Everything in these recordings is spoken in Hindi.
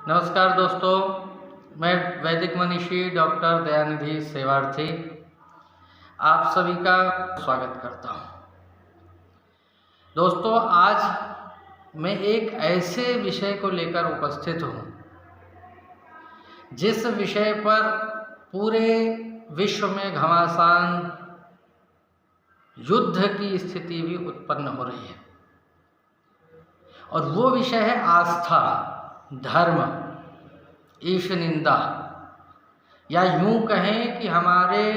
नमस्कार दोस्तों, मैं वैदिक मनीषी डॉक्टर दयानिधि सेवार्थी आप सभी का स्वागत करता हूं। दोस्तों, आज मैं एक ऐसे विषय को लेकर उपस्थित हूं जिस विषय पर पूरे विश्व में घमासान युद्ध की स्थिति भी उत्पन्न हो रही है और वो विषय है आस्था, धर्म, ईश निंदा, या यूं कहें कि हमारे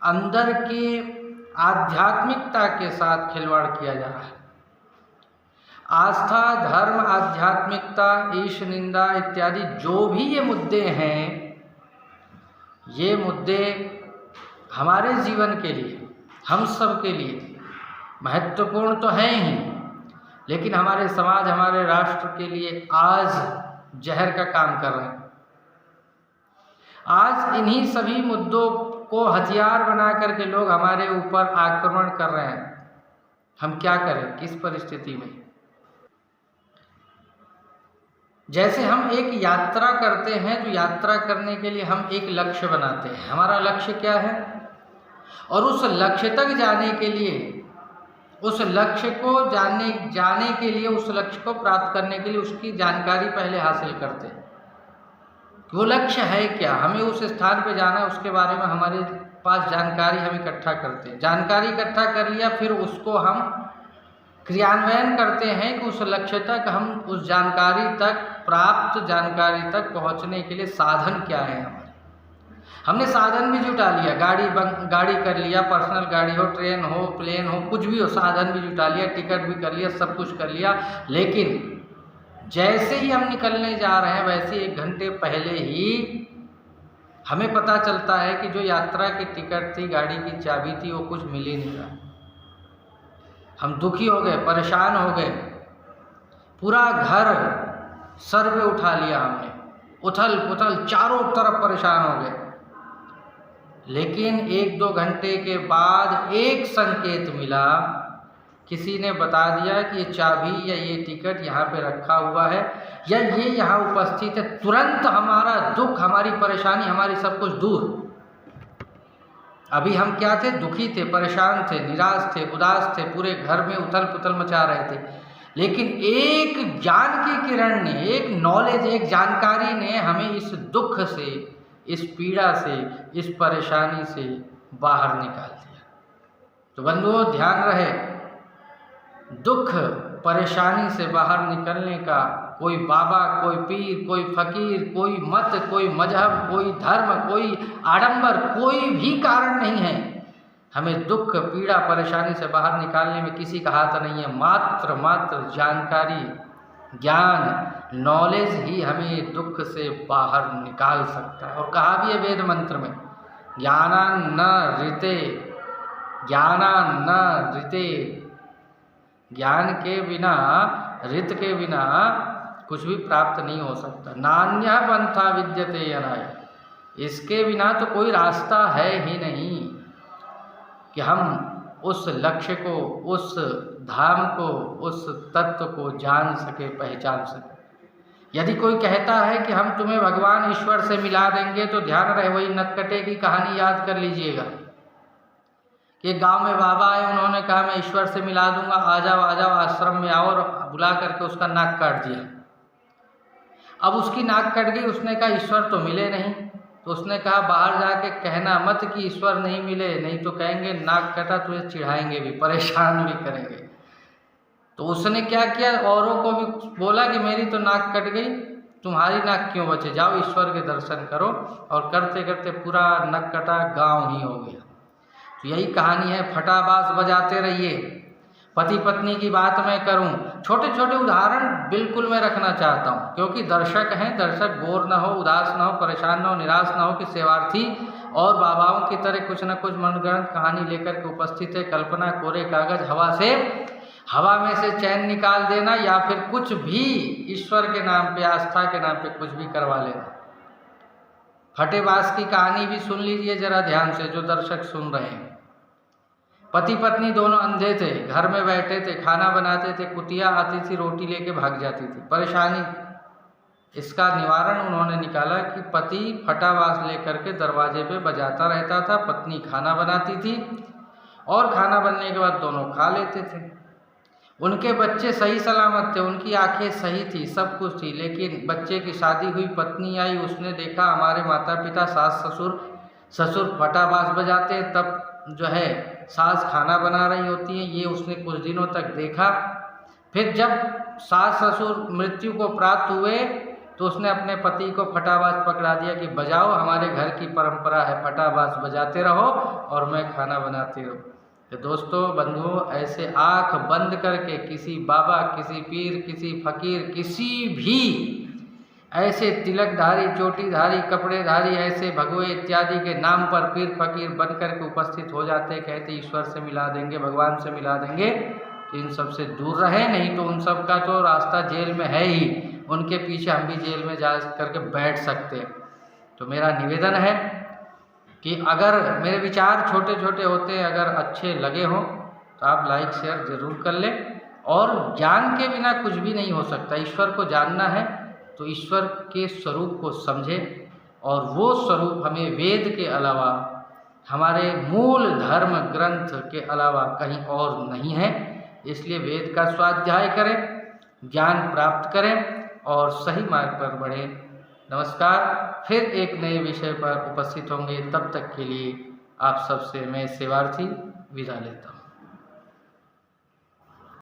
अंदर की आध्यात्मिकता के साथ खिलवाड़ किया जा रहा है। आस्था, धर्म, आध्यात्मिकता, ईश निंदा इत्यादि जो भी ये मुद्दे हैं, ये मुद्दे हमारे जीवन के लिए, हम सब के लिए महत्वपूर्ण तो हैं ही, लेकिन हमारे समाज, हमारे राष्ट्र के लिए आज जहर का काम कर रहे हैं। आज इन्हीं सभी मुद्दों को हथियार बना करके लोग हमारे ऊपर आक्रमण कर रहे हैं। हम क्या करें किस परिस्थिति में? जैसे हम एक यात्रा करते हैं, तो यात्रा करने के लिए हम एक लक्ष्य बनाते हैं। हमारा लक्ष्य क्या है? और उस लक्ष्य तक जाने के लिए, उस लक्ष्य को जाने के लिए, उस लक्ष्य को प्राप्त करने के लिए उसकी जानकारी पहले हासिल करते हैं। वो लक्ष्य है क्या, हमें उस स्थान पे जाना है, उसके बारे में हमारे पास जानकारी हम इकट्ठा करते हैं। जानकारी इकट्ठा कर लिया, फिर उसको हम क्रियान्वयन करते हैं कि उस लक्ष्य तक, हम उस जानकारी तक, प्राप्त जानकारी तक पहुंचने के लिए साधन क्या है हमारे। हमने साधन भी जुटा लिया, गाड़ी कर लिया, पर्सनल गाड़ी हो, ट्रेन हो, प्लेन हो, कुछ भी हो, साधन भी जुटा लिया, टिकट भी कर लिया, सब कुछ कर लिया। लेकिन जैसे ही हम निकलने जा रहे हैं, वैसे 1 घंटे पहले ही हमें पता चलता है कि जो यात्रा की टिकट थी, गाड़ी की चाबी थी, वो कुछ मिल ही नहीं रहा। हम दुखी हो गए, परेशान हो गए, पूरा घर सर पे उठा लिया हमने, उथल पुथल, चारों तरफ परेशान हो गए। लेकिन 1-2 घंटे के बाद एक संकेत मिला, किसी ने बता दिया कि ये चाबी या ये टिकट यहाँ पे रखा हुआ है, या ये यहाँ उपस्थित है। तुरंत हमारा दुख, हमारी परेशानी, हमारी सब कुछ दूर। अभी हम क्या थे? दुखी थे, परेशान थे, निराश थे, उदास थे, पूरे घर में उथल पुथल मचा रहे थे। लेकिन एक ज्ञान की किरण ने, एक नॉलेज, एक जानकारी ने हमें इस दुख से, इस पीड़ा से, इस परेशानी से बाहर निकाल दिया। तो बंधुओं, ध्यान रहे, दुख परेशानी से बाहर निकलने का कोई बाबा, कोई पीर, कोई फकीर, कोई मत, कोई मजहब, कोई धर्म, कोई आडंबर, कोई भी कारण नहीं है। हमें दुख, पीड़ा, परेशानी से बाहर निकालने में किसी का हाथ नहीं है। मात्र जानकारी, ज्ञान, नॉलेज ही हमें दुख से बाहर निकाल सकता है। और कहा भी है वेद मंत्र में, ज्ञाना न ऋते, ज्ञाना न ऋते। ज्ञान के बिना, ऋत के बिना कुछ भी प्राप्त नहीं हो सकता। नान्यः पंथा विद्यते अनाय, इसके बिना तो कोई रास्ता है ही नहीं कि हम उस लक्ष्य को, उस धाम को, उस तत्व को जान सके, पहचान सके। यदि कोई कहता है कि हम तुम्हें भगवान ईश्वर से मिला देंगे, तो ध्यान रहे, वही नटखटे की कहानी याद कर लीजिएगा कि गांव में बाबा आए, उन्होंने कहा मैं ईश्वर से मिला दूंगा, आ जाओ आश्रम में आओ, और बुला करके उसका नाक काट दिया। अब उसकी नाक कट गई, उसने कहा ईश्वर तो मिले नहीं। तो उसने कहा बाहर जाके कहना मत कि ईश्वर नहीं मिले, नहीं तो कहेंगे नाक कटा, तुझे चिढ़ाएंगे भी, परेशान भी करेंगे। तो उसने क्या किया, औरों को भी बोला कि मेरी तो नाक कट गई, तुम्हारी नाक क्यों बचे, जाओ ईश्वर के दर्शन करो। और करते करते पूरा नक कटा गाँव ही हो गया। तो यही कहानी है, फटाबाज बजाते रहिए। पति पत्नी की बात मैं करूं, छोटे छोटे उदाहरण बिल्कुल मैं रखना चाहता हूं, क्योंकि दर्शक हैं, दर्शक बोर ना हो, उदास ना हो, परेशान ना हो, निराश ना हो कि सेवार्थी और बाबाओं की तरह कुछ न कुछ मनगढ़ंत कहानी लेकर के उपस्थित है। कल्पना, कोरे कागज, हवा में से चैन निकाल देना, या फिर कुछ भी ईश्वर के नाम पे, आस्था के नाम पे कुछ भी करवा लेना। फटेबाज की कहानी भी सुन लीजिए जरा ध्यान से, जो दर्शक सुन रहे हैं। पति पत्नी दोनों अंधे थे, घर में बैठे थे, खाना बनाते थे, कुतिया आती थी, रोटी लेके भाग जाती थी, परेशानी। इसका निवारण उन्होंने निकाला कि पति फटावास लेकर के दरवाजे पे बजाता रहता था, पत्नी खाना बनाती थी और खाना बनने के बाद दोनों खा लेते थे। उनके बच्चे सही सलामत थे, उनकी आंखें सही थी, सब कुछ थी, लेकिन बच्चे की शादी हुई, पत्नी आई, उसने देखा हमारे माता पिता सास ससुर फटावास बजाते हैं, तब जो है सास खाना बना रही होती है, ये उसने कुछ दिनों तक देखा। फिर जब सास ससुर मृत्यु को प्राप्त हुए तो उसने अपने पति को फटावास पकड़ा दिया कि बजाओ, हमारे घर की परंपरा है, फटावास बजाते रहो और मैं खाना बनाती रहूँ। तो दोस्तों बंधुओं, ऐसे आँख बंद करके किसी बाबा, किसी पीर, किसी फकीर, किसी भी ऐसे तिलकधारी, चोटीधारी, कपड़ेधारी, ऐसे भगवे इत्यादि के नाम पर पीर फकीर बन करके उपस्थित हो जाते, कहते ईश्वर से मिला देंगे, भगवान से मिला देंगे। तो इन सब से दूर रहें, नहीं तो उन सब का तो रास्ता जेल में है ही, उनके पीछे हम भी जेल में जा करके बैठ सकते हैं। तो मेरा निवेदन है कि अगर मेरे विचार छोटे छोटे होते हैं, अगर अच्छे लगे हों तो आप लाइक शेयर ज़रूर कर लें। और ज्ञान के बिना कुछ भी नहीं हो सकता। ईश्वर को जानना है तो ईश्वर के स्वरूप को समझें, और वो स्वरूप हमें वेद के अलावा, हमारे मूल धर्म ग्रंथ के अलावा कहीं और नहीं है। इसलिए वेद का स्वाध्याय करें, ज्ञान प्राप्त करें और सही मार्ग पर बढ़ें। नमस्कार, फिर एक नए विषय पर उपस्थित होंगे। तब तक के लिए आप सबसे मैं सेवार्थी विदा लेता हूँ।